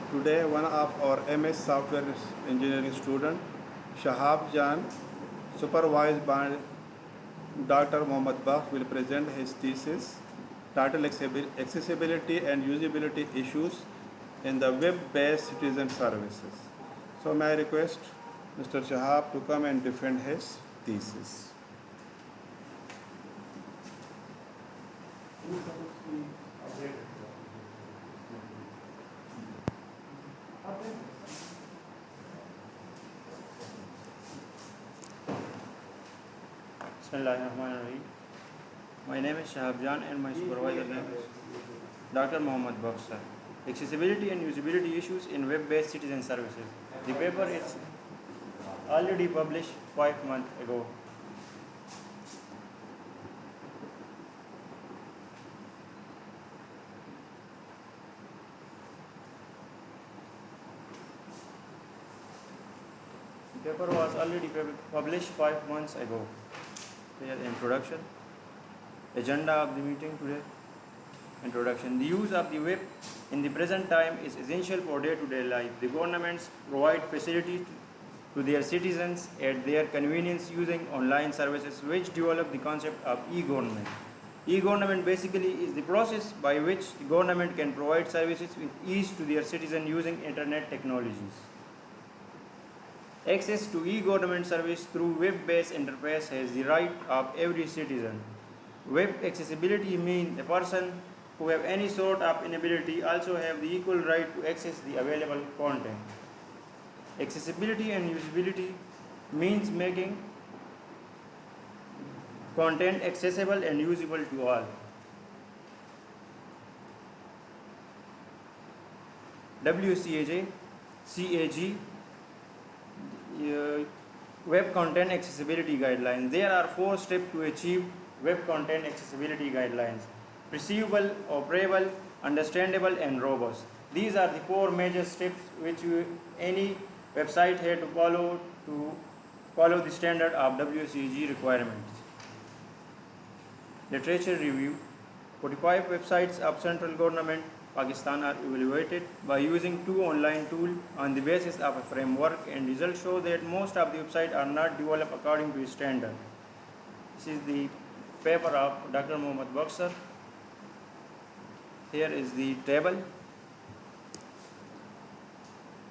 Today, one of our MS software engineering student, Shahab Jan, supervised by Dr. Mohammad Baf, will present his thesis titled Accessibility and Usability Issues in the Web-Based Citizen Services. So may I request Mr. Shahab to come and defend his thesis. Bismillahirrahmanirrahim. My name is Shahab Jan and my supervisor name is Dr. Mohammad Baksar. Accessibility and usability issues in web-based citizen services. The paper is already published 5 months ago. The paper was already published 5 months ago. Here, introduction. Agenda of the meeting today. Introduction. The use of the web in the present time is essential for day-to-day life. The governments provide facilities to their citizens at their convenience using online services which develop the concept of e-government. E-government basically is the process by which the government can provide services with ease to their citizens using internet technologies. Access to e-government service through web-based interface has the right of every citizen. Web accessibility means a person who have any sort of inability also have the equal right to access the available content. Accessibility and usability means making content accessible and usable to all. CAG, Web Content Accessibility Guidelines. There are 4 steps to achieve Web Content Accessibility Guidelines: perceivable, operable, understandable, and robust. These are the 4 major steps which any website had to follow the standard of WCAG requirements. Literature review. 45 websites of central government Pakistan are evaluated by using 2 online tools on the basis of a framework, and results show that most of the websites are not developed according to standard. This is the paper of Dr. Mohammad Baksar. Here is the table.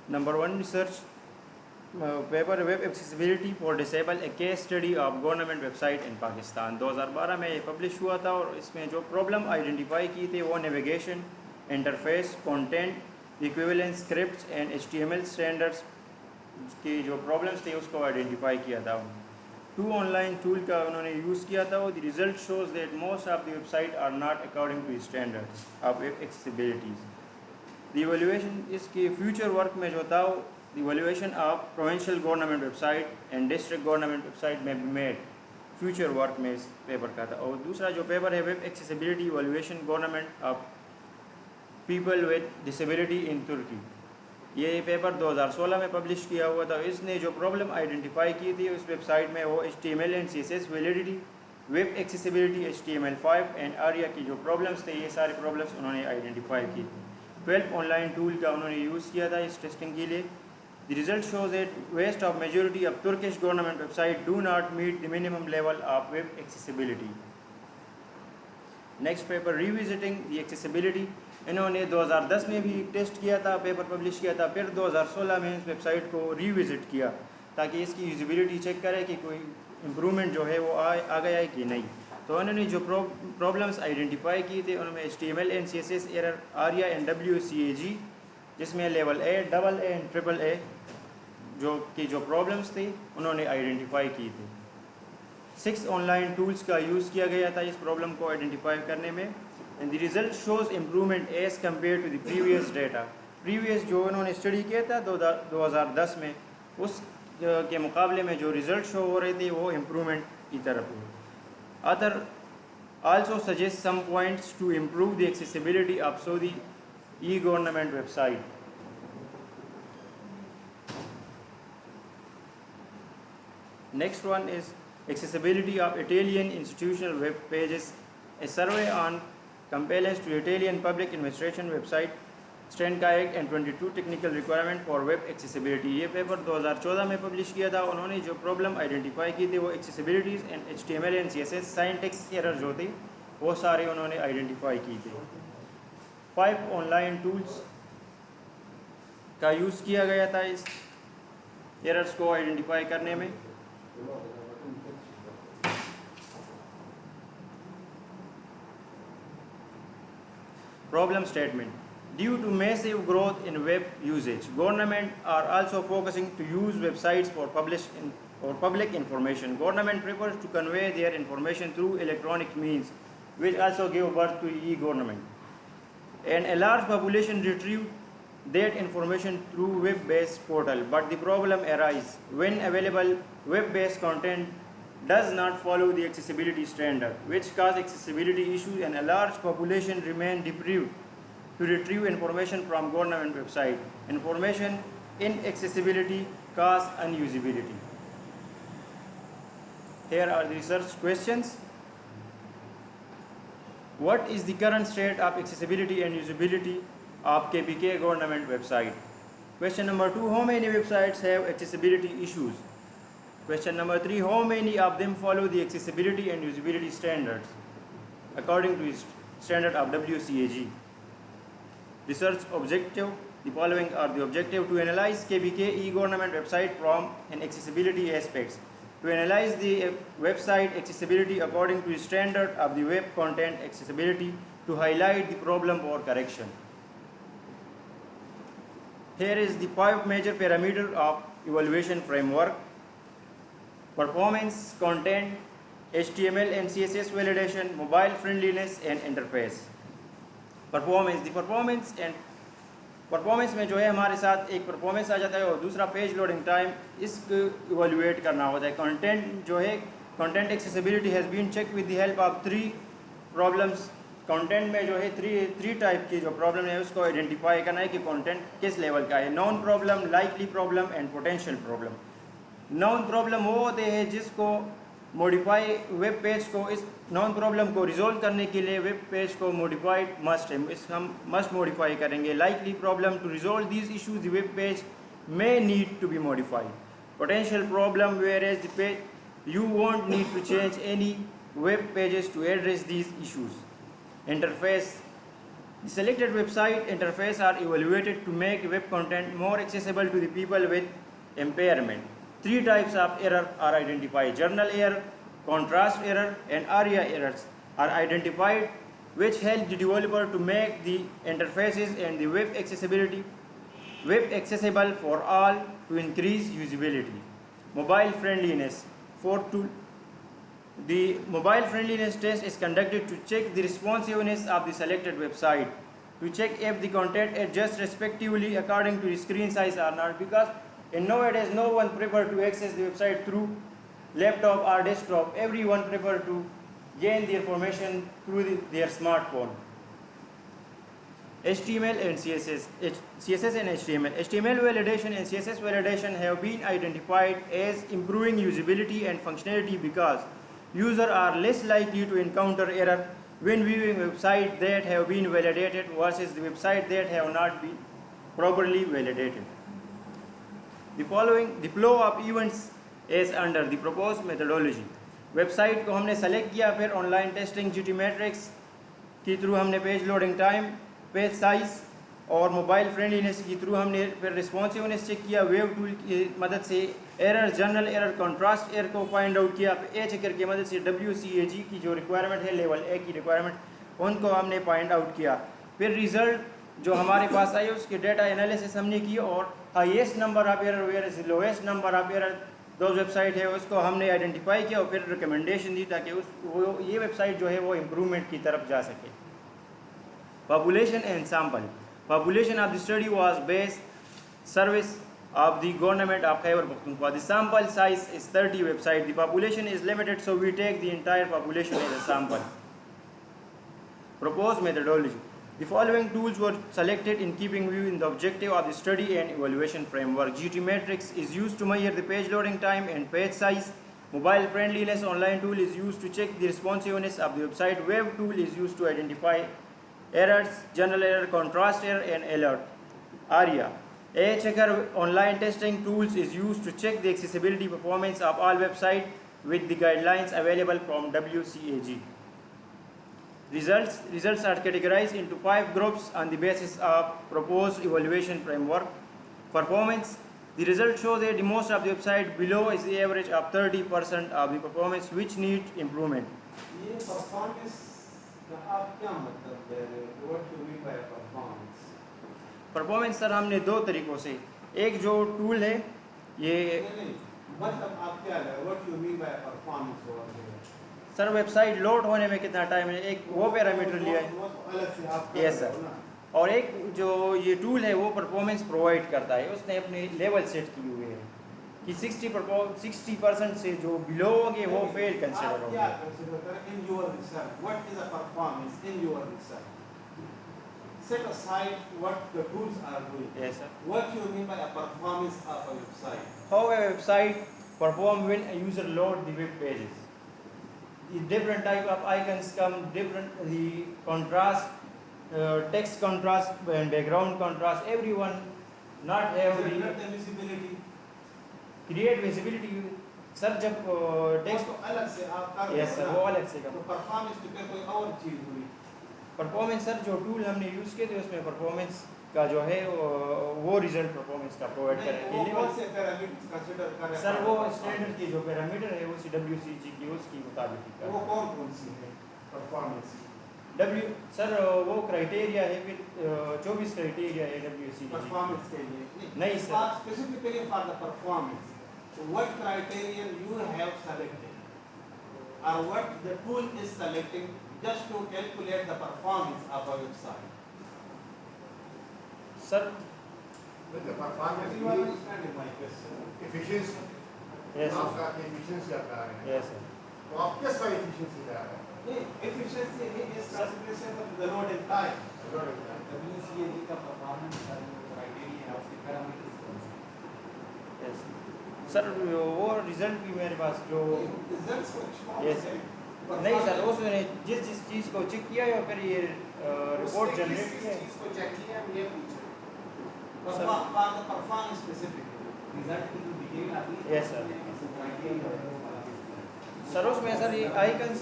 Number 1 research paper, Web Accessibility for Disabled, a case study of government website in Pakistan. 2012 में ये publish हुआ था और इसमें जो problem identify की थी वो navigation, interface, content, equivalence scripts and HTML standards की जो प्रॉब्लम्स थे उसको आइडेंटिफाई किया था. 2 ऑनलाइन टूल का उन्होंने यूज़ किया था. The result shows that most of the website are not according to standards of web accessibilities. The evaluation इसके फ्यूचर वर्क में जो था the evaluation of provincial government website and district government website may be made. Future work में इस paper का था. और दूसरा जो पेपर है web accessibility evaluation government of people with disability in Turkey. ये पेपर 2016 में पब्लिश किया हुआ था. इसने जो प्रॉब्लम आइडेंटिफाई की थी उस वेबसाइट में वो HTML and CSS validity, web accessibility HTML5 and आरिया की जो प्रॉब्लम्स थे ये सारे प्रॉब्लम्स उन्होंने आइडेंटिफाई की थी. 12 ऑनलाइन टूल का उन्होंने यूज़ किया था इस टेस्टिंग के लिए. The result shows that vast of majority of Turkish government websites do not meet the minimum level of web accessibility. Next paper, revisiting the accessibility. इन्होंने 2010 में भी टेस्ट किया था, पेपर पब्लिश किया था, फिर 2016 में इस वेबसाइट को रीविज़िट किया ताकि इसकी यूजिबिलिटी चेक करे कि कोई इम्प्रूवमेंट जो है वो आ गया है कि नहीं. तो उन्होंने जो प्रॉब्लम्स आइडेंटिफाई की थे उनमें HTML एंड CSS एरर, आरिया एंड WCAG जिसमें level A, double A and triple A जो प्रॉब्लम्स थी उन्होंने आइडेंटिफाई की थी. 6 ऑनलाइन टूल्स का यूज़ किया गया था इस प्रॉब्लम को आइडेंटिफाई करने में. And the result shows improvement as compare to the previous data. Previous जो उन्होंने स्टडी किया था 2010 में उस के मुकाबले में जो रिज़ल्ट शो हो रहे थे वो इम्प्रूवमेंट की तरफ हुए. Other also suggest some points to improve the accessibility of Saudi e-government website. Next one is accessibility of Italian institutional web pages, a survey on compliance to Italian public administration website stand का act and 22 technical requirement for web accessibility. ये paper 2014 में publish किया था। उन्होंने जो problem identify की थी वो accessibilities and HTML and CSS syntax error जो थी वो सारे उन्होंने आइडेंटिफाई की थी। 5 ऑनलाइन टूल्स का यूज़ किया गया था इस एरर्स को आइडेंटिफाई करने में। Problem statement. Due to massive growth in web usage, government are also focusing to use websites for public information. Government prefers to convey their information through electronic means, which also give birth to e-government. And a large population retrieve that information through web-based portal. But the problem arises when available web-based content does not follow the accessibility standard, which cause accessibility issues, and a large population remain deprived to retrieve information from government website. Information inaccessibility cause unusability. Here are the research questions. What is the current state of accessibility and usability of KPK government website? Question number 2, how many websites have accessibility issues? Question number 3, how many of them follow the accessibility and usability standards according to standard of WCAG? Research objective. The following are the objective: to analyze KPK e-government website from an accessibility aspects, to analyze the website accessibility according to the standard of the web content accessibility, to highlight the problem for correction. Here is the 5 major parameters of evaluation framework: performance, content, HTML and CSS validation, mobile friendliness and interface. Performance, the performance में जो है हमारे साथ एक performance आ जाता है और दूसरा पेज लोडिंग टाइम, इसको इवैल्यूएट करना होता है। कंटेंट जो है, content accessibility has been check with the help of 3 problems. Content में जो है 3 टाइप की जो प्रॉब्लम है उसको आइडेंटिफाई करना है कि कंटेंट किस लेवल का है: non problem, likely problem and potential problem. Non problem वो होते हैं जिसको मॉडिफाई वेब पेज को, इस नॉन प्रॉब्लम को रिजोल्व करने के लिए वेब पेज को मॉडिफाइड मस्ट है, इस हम मस्ट मॉडिफाई करेंगे। Likely problem, to resolve these issues the web page may need to be modified. Potential problem, whereas the page you won't need to change any web pages to address these issues. Interface, the selected website interface are evaluated to make web content more accessible to the people with impairment. 3 types of error are identified: journal error, contrast error and ARIA errors are identified, which help the developer to make the interfaces and the web accessible for all to increase usability. Mobile friendliness. The mobile friendliness test is conducted to check the responsiveness of the selected website, to check if the content adjusts respectively according to the screen size or not, because in nowadays no one prefer to access the website through laptop or desktop. Everyone prefer to gain the information through their smartphone. HTML and CSS and HTML. HTML validation and CSS validation have been identified as improving usability and functionality because users are less likely to encounter error when viewing websites that have been validated versus the websites that have not been properly validated. The flow of events is under the proposed methodology. Website को हमने select किया, फिर online testing, GT matrix के through हमने page loading time, page size और mobile friendliness के through हमने फिर रिस्पॉन्सिवनेस चेक किया। वेब टूल की मदद से error, general error, contrast error को फाइंड आउट किया। ए चेकर की मदद से WCAG की जो रिक्वायरमेंट है, लेवल ए की रिक्वायरमेंट, उनको हमने फाइंड आउट किया। फिर रिजल्ट जो हमारे पास आई उसके डेटा एनालिसिस हमने की और highest number of error where lowest number of error दो वेबसाइट है उसको हमने आइडेंटिफाई किया और फिर रिकमेंडेशन दी ताकि ये वेबसाइट जो है वो इम्प्रूवमेंट की तरफ जा सके। Population and sample. Population of the study was based service of the government of Khyber Pakhtunkhwa. The sample size is 30 websites. The population is limited, so we take the entire population as a sample. Proposed methodology. The following tools were selected in keeping view in the objective of the study and evaluation framework. GT matrix is used to measure the page loading time and page size. Mobile friendliness online tool is used to check the responsiveness of the website. Web tool is used to identify errors, general error, contrast error, and alert. ARIA. A checker online testing tools is used to check the accessibility performance of all websites with the guidelines available from WCAG. Results are categorized into 5 groups on the basis of proposed evaluation framework. Performance. The results show that the most of the website below is the average of 30% of the performance which needs improvement. ये performance का आप क्या मतलब दे रहे हो? What you mean by performance? Performance sir हमने दो तरीक़ों से, एक जो टूल है ये नहीं, मतलब आप क्या ले? What you mean by performance over here? Sir website load होने में कितना टाइम है, एक वो पैरामीटर लिया है। वो तो अलग से आप यस सर। और एक जो ये टूल है वो परफॉर्मेंस प्रोवाइड करता है, उसने अपने लेवल सेट किए हुए हैं कि 60% से जो बिलो होंगे वो फेल कंसिडर होंगे। क्या कंसीडर करें in your research? What is a performance in your research? Set aside what the tools are doing. Yes sir. What you mean by a performance of a website? How a website perform when a user load the web pages. The different type of icons come, different the contrast, text contrast and background contrast. Everyone not have Is it the not the visibility? create visibility. Sir जब text तो अलग से आप कर रहे yes हो sir ना? वो अलग से तो कर परफॉर्मेंस तो क्या कोई और चीज हुई? परफॉर्मेंस सर जो टूल हमने यूज़ किए थे उसमें परफॉर्मेंस का जो है वो रिजल्ट परफॉर्मेंस का प्रोवाइड नहीं, करें वो कि कौन से पैरामीटर्स कंसीडर कर रहे हैं? सर वो स्टैंडर्ड की जो पैरामीटर है वो WCG की उसकी मुताबिक ही वो का कौन कौन सी है परफॉर्मेंस? W सर वो क्राइटेरिया है फिर 24 क्राइटेरिया है WCG परफॉर्मेंस के लिए नहीं sir. Specifically for the performance what criterion you have selected or what the tool is selecting just to calculate the performance of a website? Sir With the performance, You are understanding my question? efficiency, yes आपका efficiency आप ला रहे हैं, yes sir. तो आप किस तरह efficiency ला रहे हैं? Efficiency is consideration of the load and time. WCAG का परफॉर्मेंस का जो क्राइटेरिया है उसके पैरामीटर्स कौन से? यस सर वो रिजल्ट भी मेरे पास जो Results which Yes, sir. नहीं सर उसने जिस जिस चीज़ को चेक किया है फिर ये रिपोर्ट जनरेट किया है। चीज को चेक किया हम ये पूछ रहे हैं। for the performance specifically. Result की जो डिटेल आती है Yes, sir. उसमें क्राइटेरिया है। सर उसमें सर ये आइकन्स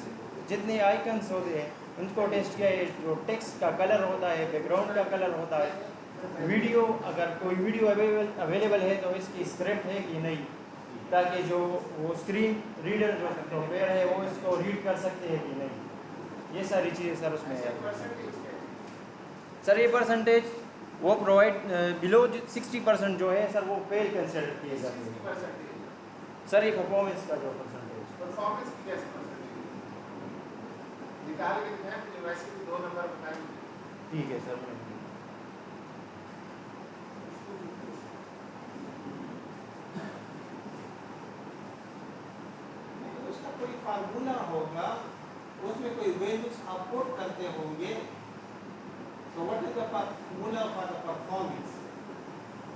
जितने आइकन्स होते हैं उनको टेस्ट किया है, जो टेक्स्ट का कलर होता है, बैकग्राउंड का कलर होता है, वीडियो अगर कोई वीडियो अवेलेबल है तो इसकी स्क्रिप्ट है कि नहीं, ताकि जो वो स्क्रीन रीडर जो सॉफ्टवेयर है वो इसको रीड कर सकते हैं कि नहीं, ये सारी चीज़ें सर उसमें है। परसेंटेज क्या है? सर ये परसेंटेज वो प्रोवाइड बिलो 60% जो है सर वो फेल कंसिडर किए जाते हैं। परसेंटेज सर ये परफॉर्मेंस का जो परसेंटेज परफॉर्मेंस की कैसे परसेंटेज निकाल के दिखाएं, मुझे वैसे भी 2 नंबर बताएं। ठीक है सर। उसका कोई फार्मूला होगा, उसमें कोई वैल्यूज आप पुट करते होंगे। So what is the formula for the performance?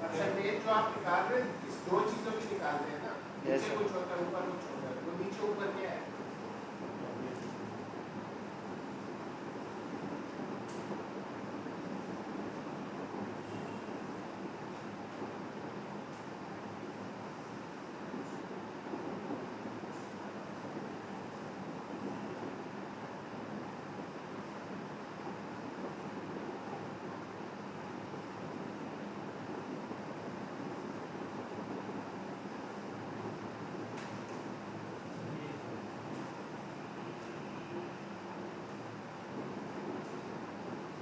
Percentage जो आप निकाल रहे हैं इस 2 चीजों की निकाल रहे हैं ना, Yes, नीचे sir. कुछ होता है ऊपर कुछ होता है, तो नीचे ऊपर क्या है?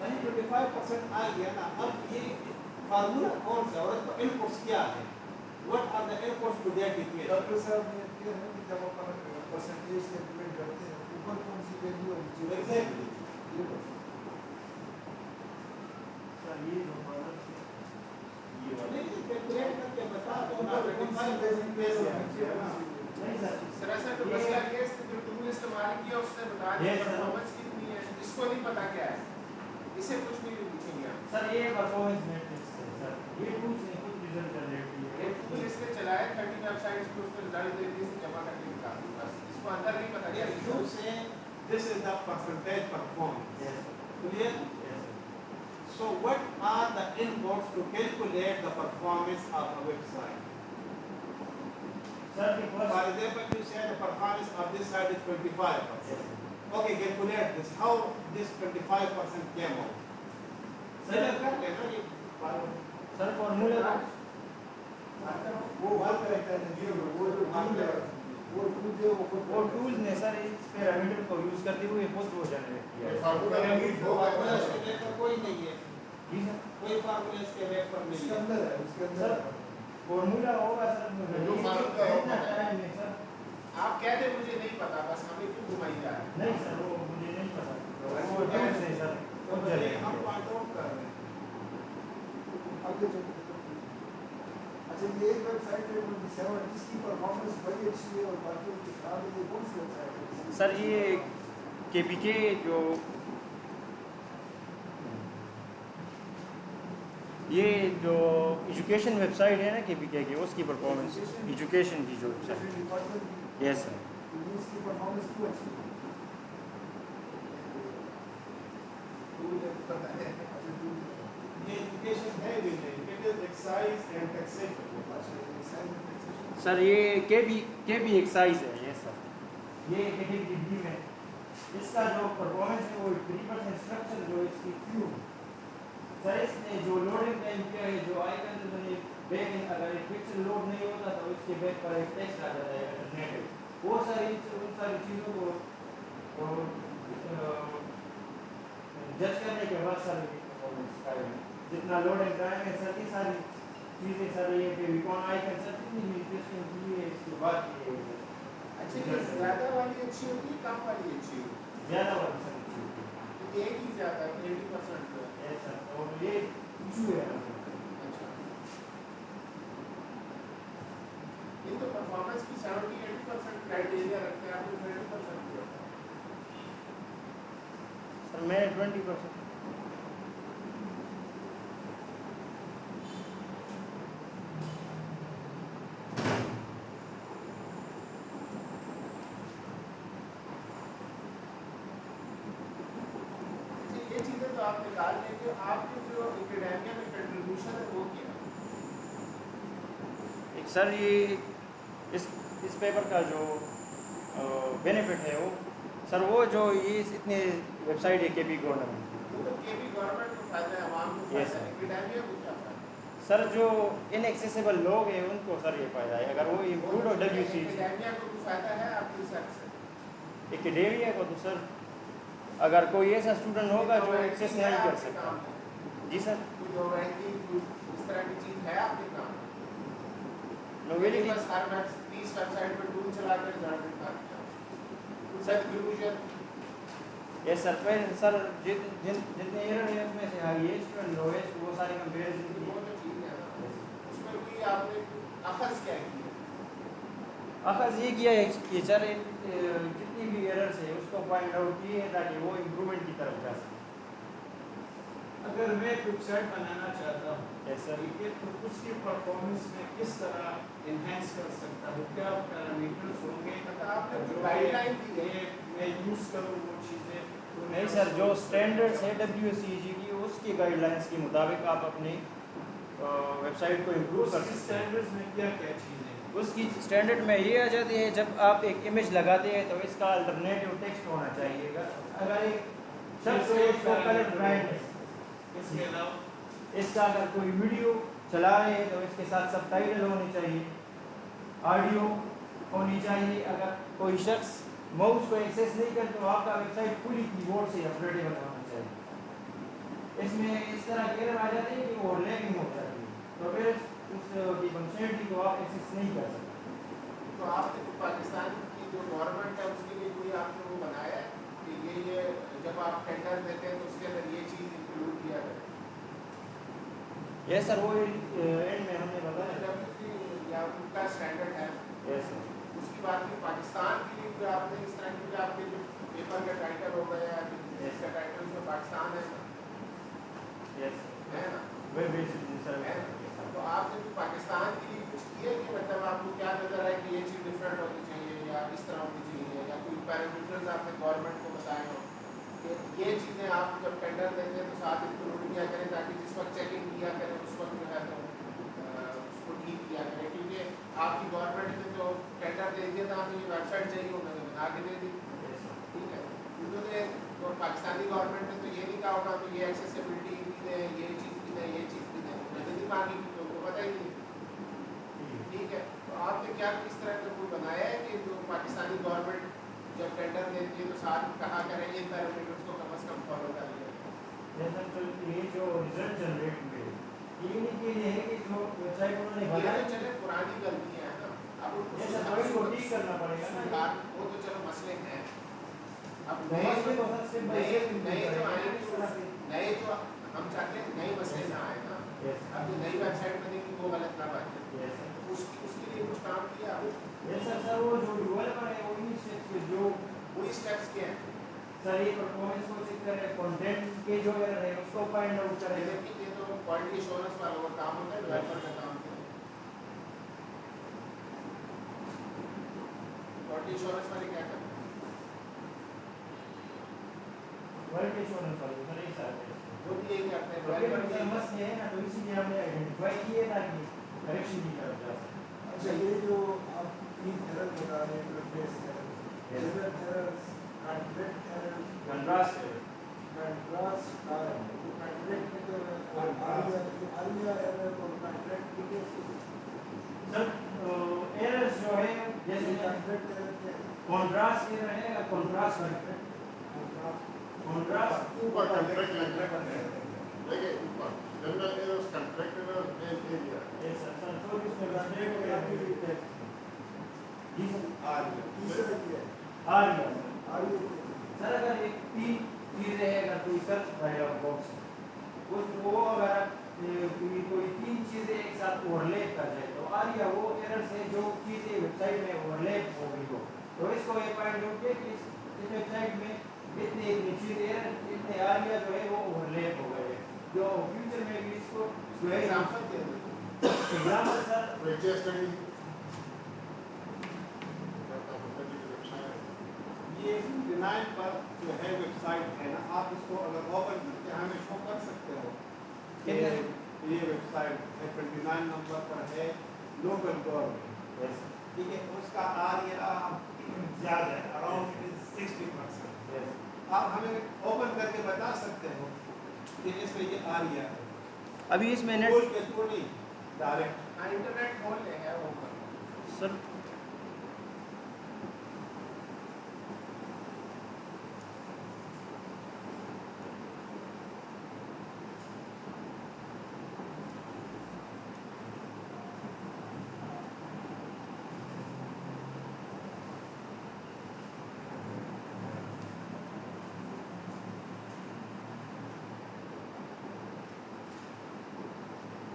यानी 25% आ गया ना। अब ये फार्मूला कौन सा और इसका इनपुट्स क्या है? What are the inputs to that equation? Doctor साहब ने ये है कि जब अपन परसेंटेज कैलकुलेट करते हैं ऊपर कौन सी वैल्यू है नीचे कौन सी Exactly. ये बस। सर ये जो ये वाला नहीं, कैलकुलेट करके बता दो ना। ऊपर कौन सी 25% कैसे है? नीचे कौन सी नहीं सर सरासर तो मसला ये है कि जो टूल इस्तेमाल किया उसने बता दिया Yes, sir. परफॉर्मेंस कितनी है, इसको नहीं पता क्या है, इसे कुछ नहीं पूछेंगे आप। सर ये परफॉर्मेंस मैट्रिक्स है सर, ये टूल्स ने खुद रिजल्ट जनरेट किए ये टूल इसने चलाया 30 वेबसाइट्स पे उसने रिजल्ट दे दिए, जमा करके निकाल दिया, बस इसको अंदर नहीं पता क्या Yes, you say this is the percentage performance. Yes sir Clear? Yes sir So what are the inputs to calculate the performance of a website? Sir, the For first, example, you say the performance of this site is 25%. yes. Okay, calculate this. How this 25% came out? Sir, sir, formula वो बात करता है जी वो जो tool है वो tool जो वो टूल्स ने सर इस पैरामीटर को यूज करते हुए पोस्ट वो जनरेट किया है। फार्मूला इसके बैक पर कोई नहीं है। जी सर, कोई फार्मूला इसके बैक पर नहीं उसके है। अंदर है उसके अंदर सर है। फॉर्मूला होगा सर, जो फार्मूला है, कितना टाइम है सर? आप कह दे मुझे नहीं पता, बस हमें क्यों घुमाई जा रहा है? नहीं सर, वो मुझे नहीं पता, वो टूल्स है सर, तो वो ये जनरेट हम किया है। पॉइंट आउट कर रहे हैं। आगे चलो। अच्छा ये एक वेबसाइट है 27 जिसकी परफॉर्मेंस बड़ी अच्छी है और बाकी की खराब है, ये कौन सी वेबसाइट है? सर ये केपीके जो ये जो एजुकेशन वेबसाइट है ना केपीके की, उसकी परफॉर्मेंस एजुकेशन की जो वेबसाइट, डिपार्टमेंट की यस सर। इसकी परफॉर्मेंस क्यों अच्छी है? टूल है पता है। अच्छा टूल ये एजुकेशन है भी नहीं, it is excise and taxation. Sir ये के भी एक्साइज है, यस सर। ये कैटेगरी डी में इसका जो परफॉर्मेंस है वो 3% स्ट्रक्चर जो इसकी क्यू सर, इसने जो लोडिंग टाइम किया है, जो आइकन मैंने बैक इन, अगर एक पिक्चर लोड नहीं होता तो इसके बैक पर एक टेक्स्ट आ जाता है अल्टरनेटिव, वो सारी उन सारी चीज़ों को जज करने के बाद सर परफॉर्मेंस का जितना लोडिंग टाइम है सर, ये सारी चीज़ें सर, ये फेविकॉन आइकन सर जितनी भी इंटरेस्टिंग चीज़ है इसके बाद ये अच्छा, ये ज़्यादा वाली अच्छी होती है, कम वाली अच्छी होती ज़्यादा वाली सर है? एक ही ज़्यादा 80% जो है। है सर, और ये इशू है ना सर। अच्छा, ये तो परफॉर्मेंस की 70-80% क्राइटेरिया रखते हैं, आपको 20% क्यों रखा है? सर मैं 20%। ये चीज़ें तो आप निकाल लेंगे, आपके जो एकेडेमिया में कंट्रीब्यूशन है वो क्या है? एक सर ये इस पेपर का जो बेनिफिट है वो सर, वो जो ये इतने वेबसाइट है केपी गवर्नमेंट, वो तो केबी गवर्नमेंट को फायदा है, आवाम को Yes, फायदा है, sir. एकेडेमिया को क्या फायदा है? सर जो इनएक्सेसिबल लोग हैं उनको सर ये फ़ायदा है, अगर वो इंक्लूड और WC एकेडेमिया को भी फायदा है आपकी रिसर्च से। एकेडेमिया को, तो सर अगर कोई ऐसा स्टूडेंट होगा जो एक्सेस है नहीं कर आपके सकता। काम में? जी सर, कोई जो रैंकिंग इस तरह की चीज़ है आपके काम में? नोवेलिटी बस हर 30 वेबसाइट पे टूल चला कर जनरेट कर दिया। सर कंक्लूजन यस सर, फिर सर जितने एरर है उसमें से हाईएस्ट और लोएस्ट वो सारे कंपैरिजन की। वो तो ठीक है ना, उसमें कोई आपने अखज़ क्या किया? अखज़ ये किया है कि सर जितनी भी एरर्स है उसको फाइंड आउट किए हैं ताकि वो इम्प्रूवमेंट की तरफ जा सके। अगर मैं एक वेबसाइट बनाना चाहता हूँ यस सर, ठीक है, तो उसकी परफॉर्मेंस में किस तरह इन्हेंस कर सकता हूँ? क्या पैरामीटर्स होंगे आपने जो गाइडलाइन दी है मैं यूज़ करूँ वो चीज़ें? नहीं सर, जो स्टैंडर्ड्स है WCG की उसकी गाइडलाइंस के मुताबिक आप अपनी वेबसाइट को इम्प्रूव कर सकते हैं। स्टैंडर्ड्स में क्या क्या चीज़ें? उसकी स्टैंडर्ड में ये आ जाती है, जब आप एक इमेज लगाते हैं तो इसका अल्टरनेटिव टेक्स्ट होना चाहिए। अगर एक शख्स है उसको कलर ब्राइट है, इसके अलावा इसका अगर कोई वीडियो चला रहे हैं तो इसके साथ सबटाइटल होनी चाहिए, ऑडियो होनी चाहिए। अगर कोई शख्स माउस को एक्सेस नहीं कर तो आपका वेबसाइट पूरी कीबोर्ड से अपडेटेबल होना चाहिए। इसमें इस तरह के एरर आ जाते हैं कि वो लैगिंग हो जाती है, तो फिर उसकी फंक्शनलिटी को आप एक्सेस नहीं कर सकते। तो आपने तो पाकिस्तान की जो गवर्नमेंट है उसके लिए कोई आपने वो बनाया है कि ये जब आप टेंडर देते हैं तो उसके अंदर ये चीज़ इंक्लूड किया जाए? यस सर, वो एंड में हमने बताया। WC या उनका स्टैंडर्ड है, यस सर, उसकी बात नहीं। पाकिस्तान के लिए जो आपने इस तरह की आपके जो पेपर का टाइटल हो गया या इसका टाइटल उसमें पाकिस्तान है ना, यस है ना? Web based sir. है ना? तो आपने भी पाकिस्तान के लिए कुछ किया कि मतलब आपको क्या नजर आए कि ये चीज़ डिफरेंट होनी चाहिए या इस तरह होनी चाहिए, या कोई पैरामीटर्स आपने गवर्नमेंट को बताए हो कि ये चीज़ें आप آپ جب ٹینڈر دیتے ہیں تو ساتھ انکلوڈ کیا کریں تاکہ جس وقت چیکنگ کیا کریں اس وقت جو ہے تو اس کو ٹھیک کیا کریں, کیونکہ آپ کی گورنمنٹ نے جو ٹینڈر دے دیا تھا ہمیں یہ ویب سائٹ چاہیے انہوں نے بنا کے دے دی, ٹھیک ہے. انہوں نے تو پاکستانی گورنمنٹ نے تو یہ نہیں کہا ہوگا تو یہ ایکسیسیبلٹی بھی دیں, یہ چیز بھی دیں, یہ چیز بھی دیں, انہوں نے نہیں مانگی تو ان کو پتہ ہی نہیں, ٹھیک ہے. تو آپ نے کیا کس طرح کا کوئی بنایا ہے کہ جو پاکستانی گورنمنٹ جب ٹینڈر دیتی ہے تو ساتھ کہا کریں ان پیرامیٹرس کو کم از کم فالو کر لیا. یہ جو رزلٹ جنریٹ ہوئے یہ نہیں کے لیے ہے کہ جو ویب سائٹ انہوں نے بنائی یہ چلے پرانی غلطیاں ہیں نا, اب ان کو ٹھیک کرنا پڑے گا نا, وہ تو چلو مسئلے ہیں. اب نئے جو ہم چاہتے ہیں نئے مسئلے نہ آئے نا, اب جو نئی ویب سائٹ بنے گی وہ غلط نہ بنے, اس کے لیے کچھ کام کیا. سر وہ جو ڈیولپر ہے وہ وہی اسٹیپس کیا ہیں سر, یہ پرفارمنس کو چیک کرے, کنٹینٹ کے جو ایرر ہے اس کو فائنڈ آؤٹ کرے. لیکن یہ تو کوالٹی ایشورنس والا وہ کام ہوتا ہے, ڈیولپر کا کام ہے. کوالٹی ایشورنس والے کیا کرتے ہیں, کوالٹی ایشورنس والے سر ایک ساتھ وہ بھی یہی کرتے ہیں. ڈیولپر کا مسئلہ ہے نا, تو اسی لیے ہم نے آئیڈینٹیفائی کیے تاکہ کریکشن کی طرف جا سکے. اچھا, یہ جو آپ تین ایرر بتا رہے ہیں, interface error, contract error, contrast ہے, کنٹراسٹ کانٹریکٹ میں جو آلیا ایرر اور کانٹریکٹ کی سر ایررز جو ہے جیسے کانٹریکٹ ایرر کیا ہے, کنٹراسٹ ایرر ہے یا کنٹراسٹ کنٹراسٹ اوپر کنٹریکٹ دیکھیں اوپر general errors contract error main area. Yes sir, sir تو اس میں کنٹریکٹ ایرر جی سر تیسرا کیا ہے, آریا آلیا سر. اگر ایک تین چیزیں ہیں, اگر کوئی سر ڈائلاگ باکس وہ اگر کوئی تین چیزیں ایک ساتھ اوور لیپ کر جائے تو آریا وہ ایرر سے جو چیزیں ویب سائٹ میں اوور لیپ ہو گئی ہو, تو اس کو یہ پوائنٹ آؤٹ کیا کہ اس ویب سائٹ میں اتنے چیزیں اتنے آریا جو ہے وہ اوور لیپ ہو گئے, جو فیوچر میں بھی اس کو جو ہے ایگزامپل سر یہ 59 پر جو ہے ویب سائٹ ہے نا, آپ اس کو اگر اوپن کر کے ہمیں شو کر سکتے ہو کہ یہ ویب سائٹ 59 نمبر پر ہے, لوکل گورنمنٹ, ٹھیک ہے, اس کا آریا زیادہ ہے, اراؤنڈ 60%. آپ ہمیں اوپن کر کے بتا سکتے ہو کہ اس میں یہ آریا ہے. ابھی اس میں نیٹ کے تھرو نہیں, ڈائریکٹ انٹرنیٹ کھول لیں گے وہ سر.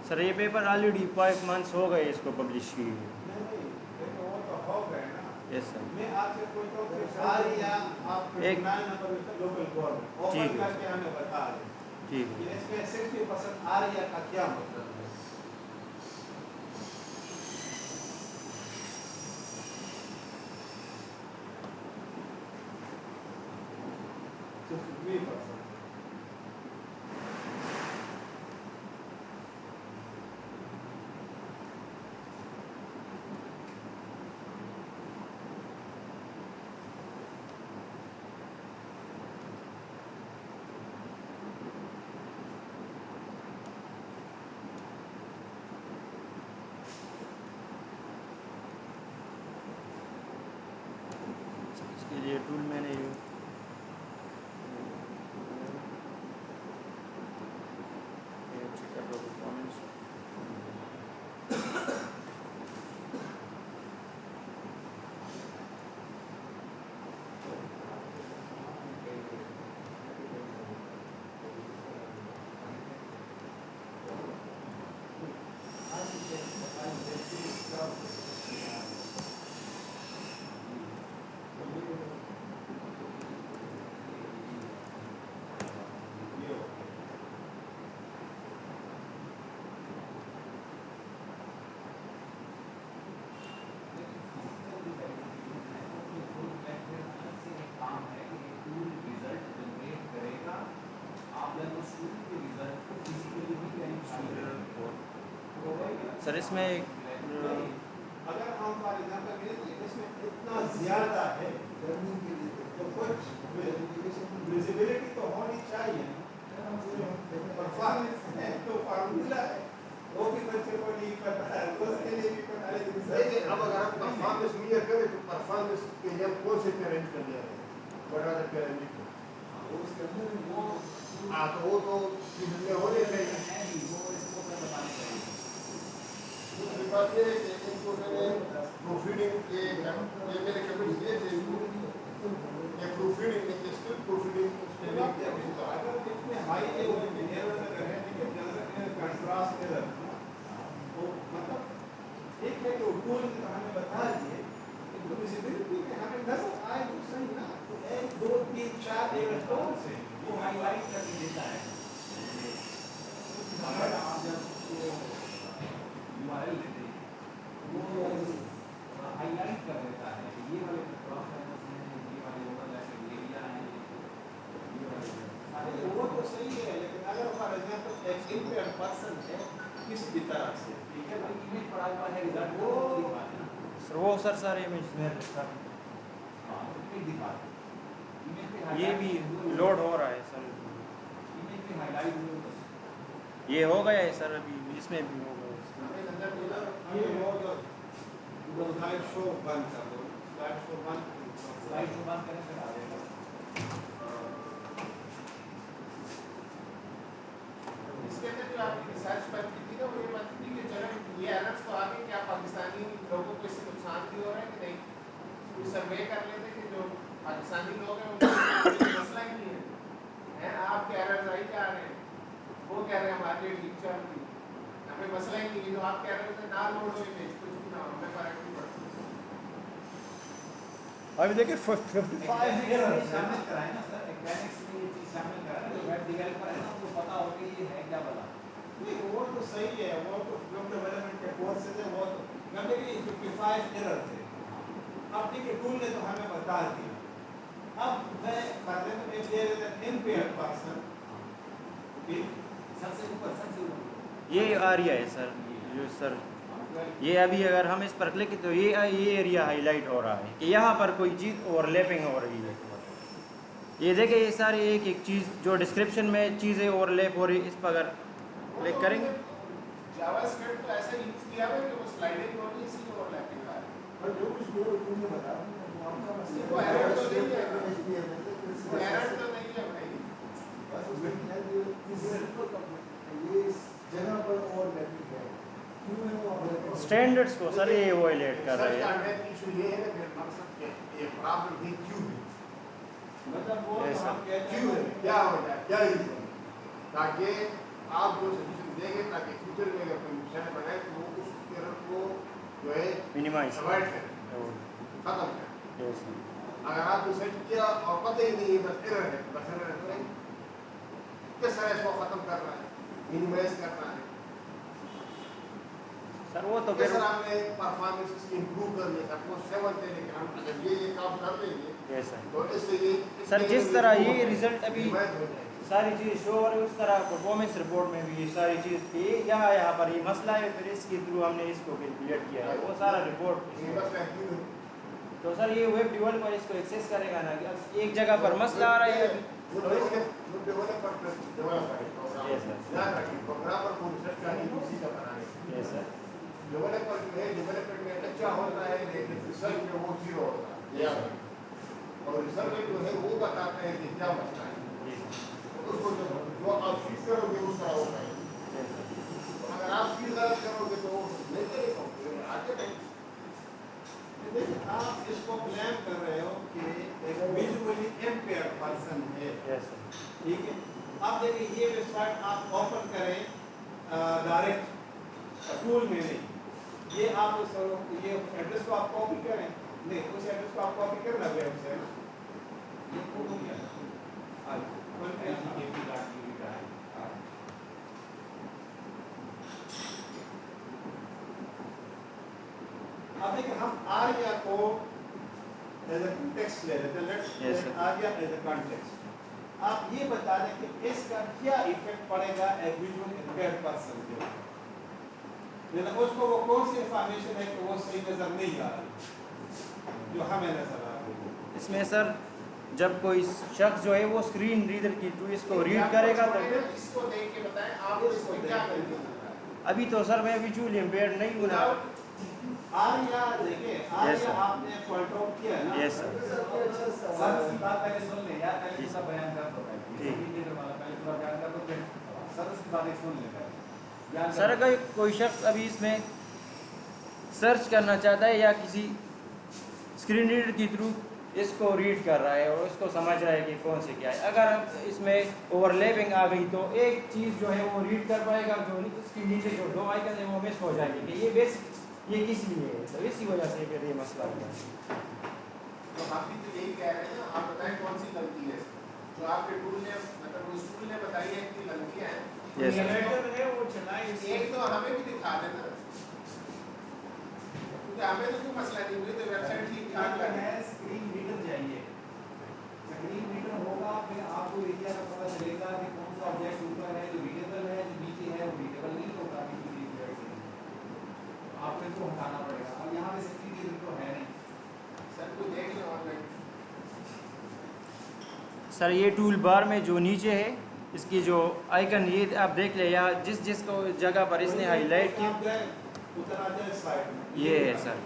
سر یہ پیپر آلریڈی 5 months ہو گئے اس کو پبلش کی ہوئی. وہ تو ہو گئے نا. یس سر, میں آپ سے پوچھتا ہوں کہ آریا آپ 59 نمبر لوکل گورنمنٹ اوپن کر کے ہمیں بتا دیں ٹھیک کہ اس میں 60% آریا کا کیا مطلب ہے. اس کے لیے ٹول میں نے سر اس میں اگر ہم فار ایگزامپل اس میں اتنا زیادہ ہے لرننگ کے لیے تو کچھ ویزیبلٹی تو ہونی چاہیے. پرفارمنس ہے تو فارمولا ہے وہ بھی بچے کو نہیں پتا ہے اس کے لیے بھی پتا ہے. لیکن اب اگر ہم پرفارمنس میئر کریں تو پرفارمنس کے لیے ہم کون سے پیرنٹ کر لیا ہے بڑا پیرنٹ اس کے اندر وہ تو وہ تو میں ہونے چاہیے. دوسری بات یہ ہے کہ ان کو میں نے پروفیڈنگ یہ میرے کمنٹس دیے تھے ان کو کہ پروفیڈنگ میں اسٹل پروفیڈنگ اگر اس میں ہائی ایرر اگر ہے لیکن جنرل کنٹراسٹ ایرر تو مطلب ایک ہے کہ ٹول ہمیں بتا دیے ویزیبلٹی میں ہمیں نظر آئے تو صحیح نا تو 1 2 3 4 ایرر کون سے وہ ہائی لائٹ کر کے دیتا ہے. اگر آپ جب موبائل لیتے ہیں وہ ہائی لائٹ کر دیتا ہے یہ والے کراس ہیں یہ والے اوور لیپ ایریا ہیں وہ تو صحیح ہے. لیکن اگر فار ایگزامپل ایک امپیئر پرسن ہے کسی بھی طرح سے ٹھیک ہے نا ایمیج پڑا ہوا ہے رزلٹ وہ سر وہ سارے امیج میں یہ بھی لوڈ ہو رہا ہے سر. یہ ہو گیا ہے سر ابھی اس میں بھی ہو گیا. سلائڈ شو بند کر دو. سلائڈ شو بند کرنے سے آ جائے گا. اس کے اندر جو آپ کی ریسرچ بات کی تھی نا وہ یہ بات تھی کہ چلو یہ الرٹس تو آگے کیا پاکستانی لوگوں کو اس سے نقصان بھی ہو رہا ہے کہ نہیں. کوئی سروے کر لیتے کہ جو پاکستانی لوگ ہیں ان کو مسئلہ ہی نہیں ہے آپ کے ایررز آئی جا رہے ہیں وہ کہہ رہے ہیں ہمارے لیے ٹھیک چل رہی ہمیں مسئلہ ہی نہیں ہے. جو آپ کہہ رہے ہوتے نہ لوڈ ہو امیج کچھ بھی نہ ہو ہمیں فرق نہیں پڑتا. ابھی دیکھیں 55 شامل کرائے نا سر ایگزامنس میں یہ چیز شامل کرائے جو ویب ڈیولپر ہے نا ان کو پتا ہو کہ یہ ہے کیا بلا. نہیں وہ تو صحیح ہے وہ تو ویب ڈیولپمنٹ کے کورسز ہیں وہ تو میں دیکھیے 55 ایرر تھے. اب دیکھیے ٹول نے تو ہمیں بتا دیا. اب میں فار ایگزامپل ایک دے دیتا ہے امپیئرڈ پرسن سب سے اوپر یہ ایریا ہے سر جو سر یہ ابھی اگر ہم اس پر کلک تو یہ ایریا ہائی لائٹ ہو رہا ہے کہ یہاں پر کوئی چیز اوور لیپنگ ہو رہی ہے. یہ دیکھیں یہ سارے ایک ایک چیز جو ڈسکرپشن میں چیزیں اوور لیپ ہو رہی ہے اس پر اگر کلک کریں گے جاوا اسکرپٹ تو ایسا یوز کیا ہوا ہے کہ وہ سلائڈنگ ہو رہی ہے اسی اوور لیپنگ آ رہی ہے. اور جو کچھ بھی ہو تم نے بتا وہ ایرر تو نہیں ہے وہ ایرر تو نہیں ہے بھائی. بس اس میں یہ اس جگہ پر اور لیپنگ ہے کیوں ہے وہ اسٹینڈرڈس کو سر یہ وائلیٹ کر رہے ہیں. ایشو یہ ہے کہ مقصد کہ یہ پرابلم بھی کیوں ہے مطلب وہ ہم کہتے کیوں ہے ہیں کیا ہو جائے کیا ریزن ہے تاکہ آپ جو سجیشن دیں گے تاکہ فیوچر میں اگر کوئی مشن بنائے تو وہ اس ایرر کو جو ہے منیمائز اوائڈ کریں ختم کریں. یس اگر آپ نے سیٹ کیا اور پتہ ہی نہیں ہے بس ایرر ہے بس ایرر ہے کس طرح اس کو ختم کرنا ہے منیمائز کرنا ہے سر وہ تو کس پھر طرح ہم نے پرفارمنس اس کی امپروو کر لیا سب کو 7 تھے لیکن ہم اگر یہ کام کر لیں گے یس سر تو اس سے یہ سر جس طرح یہ ریزلٹ ابھی minimize ہو جائے گی. ساری چیز شو ہو رہی ہے اس طرح پرفارمنس رپورٹ میں بھی یہ ساری چیز تھی یہاں پر یہ مسئلہ ہے پھر اس کے تھرو ہم نے اس کو کیلکولیٹ کیا ہے وہ سارا رپورٹ یہ بس کیوں ہے تو سر یہ ویب ڈیولپر اس کو ایکسیس کرے گا نا کہ اب ایک جگہ پر مسئلہ آ رہا ہے یس سر یاد رکھیں پروگرامر کو ریسرچ کرنے کی اسی کا بنانے یس سر ڈیولپر جو ہے ڈیولپمنٹ میں اچھا ہوتا ہے لیکن ریسرچ میں وہ زیرو ہوتا ہے یاد رکھیں اور ریسرچ جو ہے وہ بتاتے ہیں کہ کیا مسئلہ ہے اس کو جو آپ فیس کرو گے اس طرح ہوتا ہے. اگر آپ فیس غلط کرو گے تو نہیں کرے گا آگے نہیں. دیکھیں آپ اس کو کلیم کر رہے ہو کہ ایک ویژولی امپیئرڈ پرسن ہے یس سر ٹھیک ہے. اب دیکھیں یہ ویب سائٹ آپ اوپن کریں ڈائریکٹ ٹول میں نہیں یہ آپ یہ ایڈریس کو آپ کاپی کریں نہیں اس ایڈریس کو آپ کاپی کرنا ویب سے یہ فوٹو کیا اب دیکھیں ہم آریا کو ایز اے کنٹیکسٹ لے لیتے ہیں آریا ایز اے کنٹیکسٹ. آپ یہ بتا دیں کہ اس کا کیا ایفیکٹ پڑے گا ایک ویژولی امپیئرڈ پرسن کے اوپر. लेकिन उसको वो कौन सी इंफॉर्मेशन है कि वो सही नजर नहीं आ रही जो हमें नजर आ रही है। इसमें सर जब कोई शख्स जो है वो स्क्रीन रीडर की थ्रू इसको रीड करेगा तो फिर इसको देख के बताएं आप इसको क्या करेंगे। अभी तो सर मैं विजुअली इम्पेयर्ड नहीं हूँ ना। आरिया देखिए आरिया sir. आपने पॉइंट आउट किया है ना। Yes sir. सर उसकी बात पहले सुन ले यार, पहले इसका बयान कर दो ठीक। पहले पूरा बयान कर दो फिर सर उसकी बात एक सुन ले पहले। सर अगर कोई शख्स अभी इसमें सर्च करना चाहता है या किसी स्क्रीन रीडर के थ्रू इसको रीड कर रहा है और इसको समझ रहा है कि कौन से क्या है, अगर इसमें ओवरलैपिंग आ गई तो एक चीज़ जो है वो रीड कर पाएगा, जो इसके नीचे जो दो आइकन है वो मिस हो जाएगी कि ये बेस ये किस लिए है, तो इसी वजह से फिर ये मसला हो गया। तो आप भी तो यही कह रहे हैं ना, आप बताएं कौन सी गलती है जो आपके टूल ने मतलब उस टूल ने बताई है कि गलतियां हैं। Yes, sir. जनरेटर है वो चलाए एक तो हमें भी दिखा देना, क्योंकि हमें तो कोई मसला नहीं हुई तो वेबसाइट ठीक ठाक लगे। स्क्रीन रीडर चाहिए, स्क्रीन रीडर होगा फिर आपको एरिया का पता चलेगा कि कौन सा ऑब्जेक्ट ऊपर है जो रीडेबल है, जो नीचे है वो रीडेबल नहीं होगा। आपको इसको हटाना पड़ेगा और यहाँ पे स्क्रीन रीडर तो है नहीं। सर को देख लो ऑनलाइन। सर ये टूल बार में जो नीचे है इसकी जो आइकन ये आप देख ले, या जिस को जगह पर इसने हाईलाइट की ये है सर,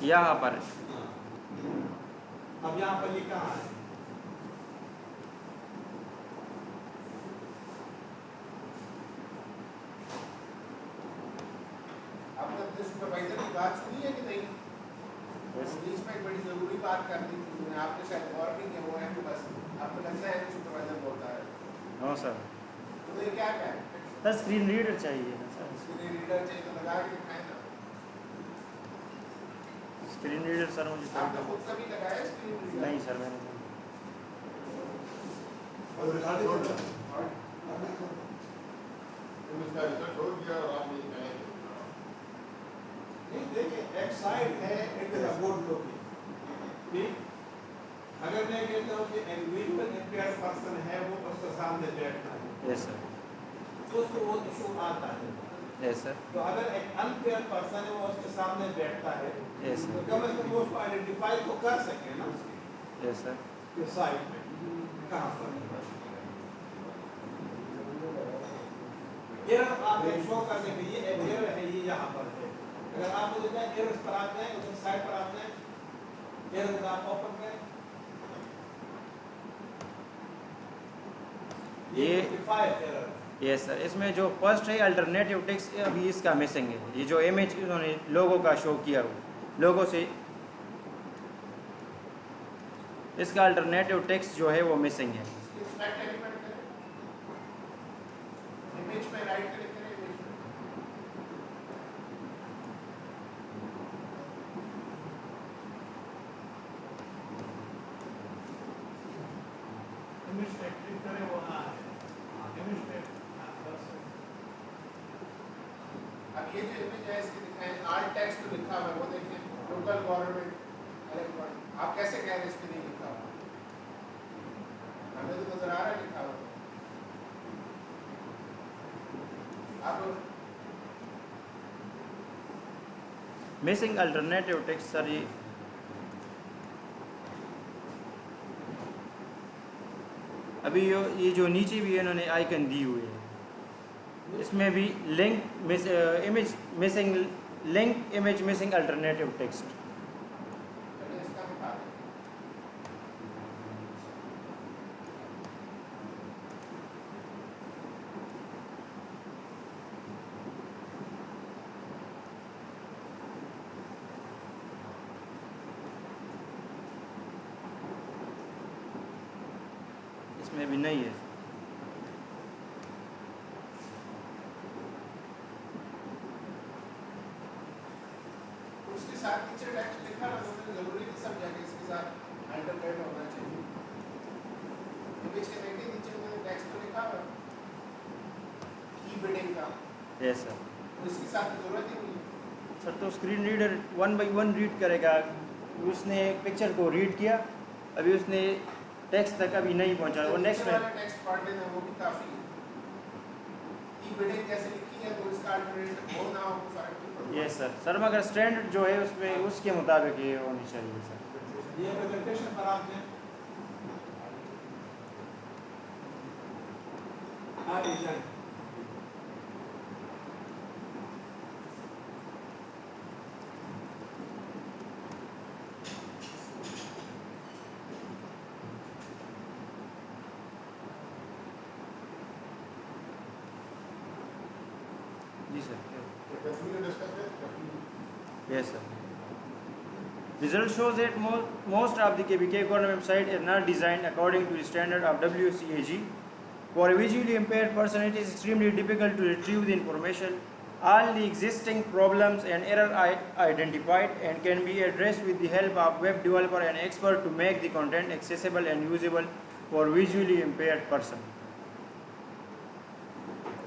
यहाँ पर अब यहाँ पर ये कहाँ है? आपने अपने सुपरवाइजर की बात सुनी है कि नहीं? बीच में एक बड़ी जरूरी बात कर दी थी मैंने, आपने शायद गौर नहीं किया, वो है कि बस आपको लगता है कि सुपरवाइजर बोलता है। हाँ सर। तो ये क्या है? सर स्क्रीन रीडर चाहिए ना सर, स्क्रीन रीडर चाहिए तो लगा के दिखाएं ना। स्क्रीन रीडर सर मुझे आपने खुद कभी लगाया स्क्रीन रीडर? नहीं सर मैंने नहीं देखिए एक साइड है, it is a good looking, ठीक। अगर मैं कहता हूँ कि इंडिविजुअल इम्पेयर्ड पर्सन है वो उसके सामने बैठना है, यस सर, तो उसको वो इशू आता है। यस सर, तो अगर एक अनपेयर्ड पर्सन है वो उसके सामने बैठता है यस तो सर, कम से कम वो उसको आइडेंटिफाई तो कर सके ना यस सर। कि साइड में कहाँ पर एरर आप शो करने के लिए एक एरर है ये यहाँ पर है। अगर आप मुझे कहें एरर्स पर आते हैं उधर साइड पर आते हैं, एरर्स आप ओपन करें, ये एरर यस सर, इसमें जो फर्स्ट है अल्टरनेटिव टेक्स्ट अभी इसका मिसिंग है, ये जो इमेज उन्होंने लोगों का शो किया वो लोगों से इसका अल्टरनेटिव टेक्स्ट जो है वो मिसिंग है। इंस्पेक्ट एलिमेंट करें, इमेज में राइट क्लिक करें, इमेज में इमेज पे क्लिक करें, वहाँ इमेज पे बस। अब ये जो इमेज है इसके दिखाएं, आर्ट टेक्स्ट तो लिखा हुआ है वो देखें, लोकल गवर्नमेंट इलेक्ट्रॉनिक, आप कैसे कह रहे हैं इस पे नहीं लिखा हुआ? हमें तो नजर आ रहा है लिखा हुआ। अब मिसिंग अल्टरनेटिव टेक्स्ट सर, ये जो नीचे भी इन्होंने आइकन दी हुई है इसमें भी link image missing, link image missing alternative text. चलिए इसका बता दें। इसमें भी नहीं है। उसके साथ नीचे टेक्स्ट लिखा है, उसमें जरूरी नहीं समझा कि इसके साथ अल्टरनेट होना चाहिए। इमेज के देखिए नीचे में टेक्स्ट तो लिखा हुआ की बिडिंग का, यस सर। तो इसके साथ जरूरत ही नहीं है। सर तो स्क्रीन रीडर 1 by 1 रीड करेगा, उसने पिक्चर को रीड किया, अभी उसने टेक्स्ट तक अभी नहीं पहुंचा, वो नेक्स्ट में टेक्स्ट पढ़ लेना वो भी काफी है। की बिडिंग कैसे लिखी है है तो इसका अल्टरनेट हो ना हो फर्क नहीं पड़ता। यस सर मगर स्टैंडर्ड जो है उसमें उसके मुताबिक ये होनी चाहिए सर। ये प्रेजेंटेशन पर आप दें। हाँ डिजाइन जी सर। कंफ्यूजन डिस्कस है। Yes, sir. Result shows that most of the KBK government websites are not designed according to the standard of WCAG. For a visually impaired person, it is extremely difficult to retrieve the information. All the existing problems and errors are identified and can be addressed with the help of web developer and expert to make the content accessible and usable for visually impaired person.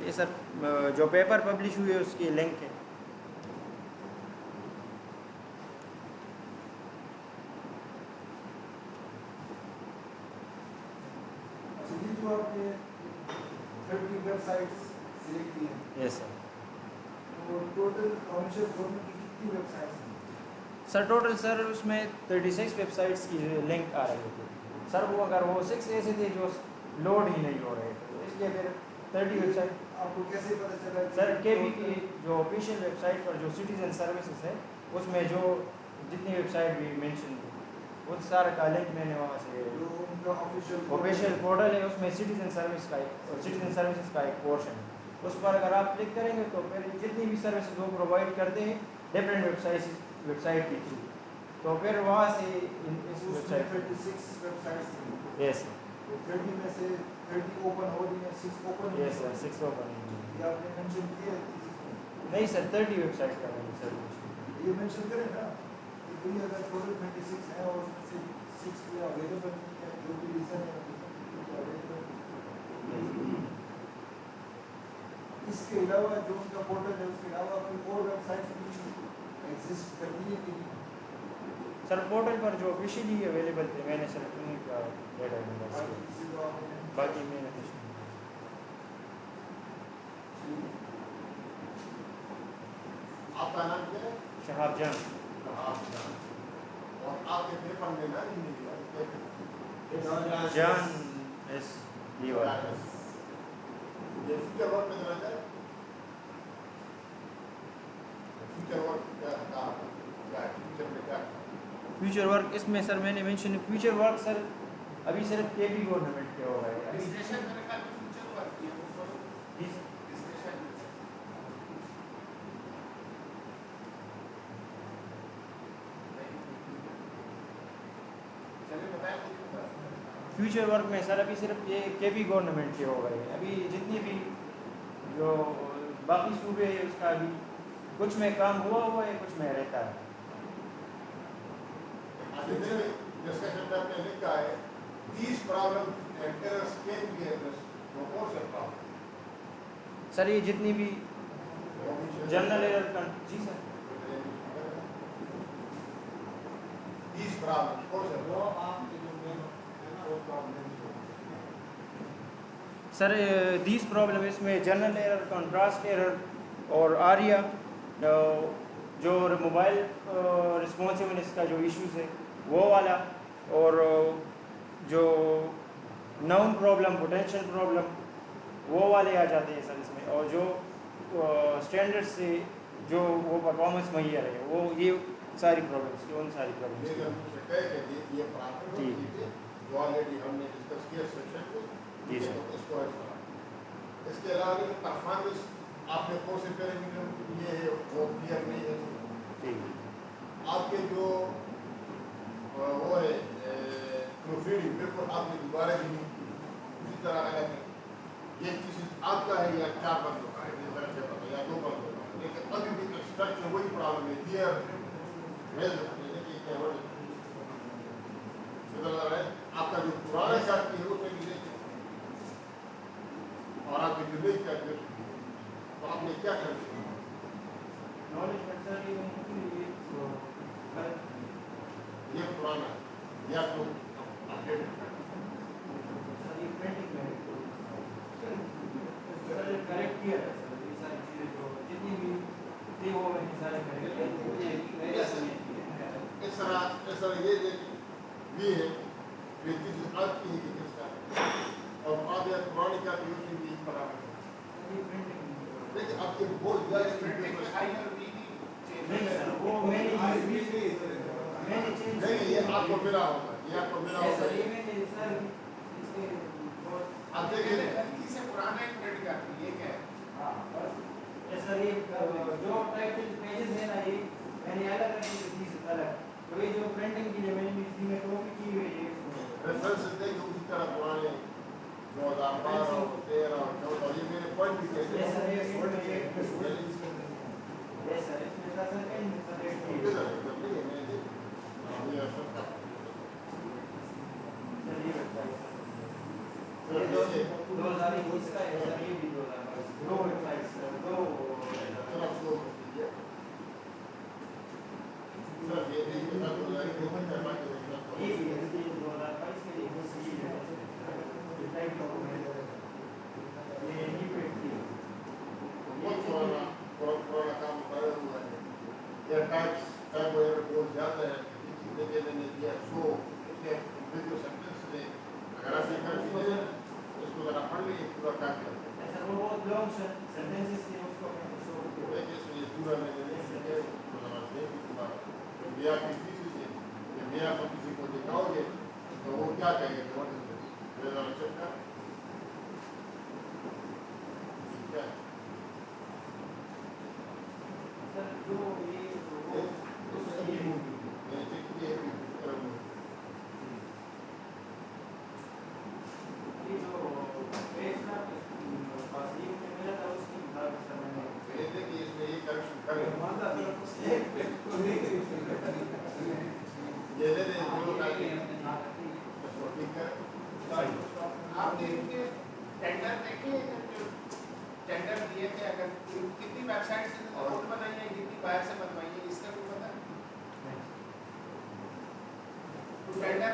ये sir जो paper publish हुई है उसकी link है। ये जो आपने 30 websites select की हैं, यस सर। तो टोटल कॉमर्शियल गवर्नमेंट की कितनी वेबसाइट्स हैं? सर टोटल सर उसमें 36 वेबसाइट्स की लिंक आ रही थी सर। वो अगर वो 6 ऐसे थे जो लोड ही नहीं हो रहे थे, तो इसलिए फिर 30 वेबसाइट। आपको कैसे पता चला कि सर केबी की जो ऑफिशियल वेबसाइट पर जो सिटीजन सर्विसेज है उसमें जो जितनी वेबसाइट भी मेंशन थी वो सारा का लिंक मैंने वहाँ से जो उनका ऑफिशियल पोर्टल है उसमें सिटीजन सर्विस का सिटीजन सर्विसेज का एक पोर्शन है। उस पर अगर आप क्लिक करेंगे तो फिर जितनी भी सर्विसेज वो प्रोवाइड करते हैं डिफरेंट वेबसाइट के थ्रू, तो फिर वहाँ से इस वेबसाइट 36 वेबसाइट्स थी, यस तो 30 में से 30 ओपन हो रही हैं, 6 ओपन यस सर 6 ओपन ये आपने मेंशन किया है नहीं सर 30 वेबसाइट का नहीं सर। ये मेंशन करें ना कि भाई अगर टोटल 26 है और उसमें से 6 जो अवेलेबल नहीं है, जो भी रीज़न है अवेलेबल। इसके अलावा जो उनका पोर्टल है उसके अलावा कोई और वेबसाइट्स भी एग्जिस्ट करती है कि नहीं? सर पोर्टल पर जो ऑफिशियली अवेलेबल थे मैंने सर उन्हीं का डेटा मिला बाकी किसी को आपने बाकी मैंने कुछ नहीं। आपका नाम क्या है? शहाब जान। आप जान। और आपके पेपर में ना नहीं मिला जान एस दीवार। ये फ्यूचर वर्क में देना चाहे फ्यूचर वर्क क्या है फ्यूचर में क्या फ्यूचर वर्क इसमें सर मैंने मेंशन फ्यूचर वर्क सर अभी सिर्फ केबी गवर्नमेंट के हो गए अभी। डिस्कशन मेरे ख्याल में फ्यूचर वर्क किया वो करो जी डिस्कशन चलिए बताएं खुद बताएं। फ्यूचर वर्क में सर अभी सिर्फ ये केबी गवर्नमेंट के हो गए। अभी जितनी भी जो बाकी सूबे है उसका अभी कुछ में काम हुआ है कुछ में रहता है। डिस्कशन में आपने लिखा है these problems and errors can be addressed for all the problems sir ये जितनी भी जनरल एरर जी सर these problems कौन से वो आपके जो मेन है ना वो प्रॉब्लम सर दीज प्रॉब्लम इसमें जनरल एरर कंट्रास्ट एरर और आरिया जो मोबाइल रिस्पॉन्सिवनेस का जो इश्यूज है वो वाला और जो नाउन प्रॉब्लम पोटेंशियल प्रॉब्लम वो वाले आ जाते हैं सर इसमें। और जो स्टैंडर्ड से जो वो परफॉर्मेंस मुहैया है वो ये सारी प्रॉब्लम्स उन सारी प्रॉब्लम्स ये प्रॉब्लम जी। जो ऑलरेडी हमने डिस्कस किया सेक्शन को जी सर। इसको इसके अलावा परफॉर्मेंस आपने कौन से पैरामीटर ये है वो क्लियर नहीं है ठीक आपके जो वो है प्रोफीडिंग बिल्कुल आपने दोबारा भी नहीं की उसी तरह अलग है ये किसी आपका है या 4 बंदों का है या 2 बंदों का है, लेकिन अभी भी स्ट्रक्चर वही प्रॉब्लम है क्लियर आपका जो पुराना चार्ट है उसमें भी और आपके डिबेट का तो आपने क्या कर दिया नॉलेज ये पुराना या तो अपडेट करेक्ट किया है सर ये सारी चीज़ें ऐसा ये है कि किसी आपकी ही किसका और आप या पुरानी का यूज भी बराबर लेकिन आपके बहुत ज़्यादा प्रिंटिंग में आई और वी नहीं सर वो मैंने चेंज नहीं ये आपको मिला होगा ये आपको मिला होगा सर ये मैंने सर इसके आप देखिए गलती से पुराना एक प्रिंट कर दी ये क्या है हाँ बस सर ये जो टाइटल पेजेस है ना ये मैंने अलग रखी थी अलग तो ये जो प्रिंटिंग की जो मैंने इसकी में कॉपी की हुई है रेफरेंस देंगे उसी तरह पुराने 2012 और 13 और 14 ये मेरे पॉइंट भी ये कहते सर ये हैं ये सर इसमें सर एंड सर ये किधर है जब नहीं है मैंने ये सब सर ये वेबसाइट का ये 2020 का है सर ये भी 2022 दो वेबसाइट्स दो चलो शुरू कीजिए सर ये देखिए सर 2021 का बाकी देखना ये भी है 2022 के लिए बस ये है टाइप डॉक्यूमेंट ये नहीं पेटी बहुत पुराना काम कर हुआ है ये टाइप वगैरह बहुत ज़्यादा है कितने के ने दिया 100 इतने वीडियो सेंटेंस ने अगर आप ये कर दीजिए उसको ज़रा पढ़ लीजिए पूरा काम करते हैं सर वो बहुत लॉन्ग सेंटेंसेस थे उसको मैंने शो किया देखिए इसमें ये पूरा मैंने नहीं सके उसको ज़रा देख तुम्हारा जब ये आप किसी से जब ये आप किसी को दिखाओगे तो वो क्या कहेंगे व्हाट इज दिस ये ज़रा चेक कर क्या है सर जो ये वो उसकी मैंने चेक किया है ये जो पेज ना पास ये में मिला था उसकी बात सर मैंने ये देखिए इसमें ये करेक्शन कर एक पेज को देख ये ले लें जो ठीक है आपने इनके टेंडर देखे जो टेंडर दिए थे अगर कितनी वेबसाइट से खुद बनाई है कितनी बाहर से बनवाई है इसका कोई पता है टेंडर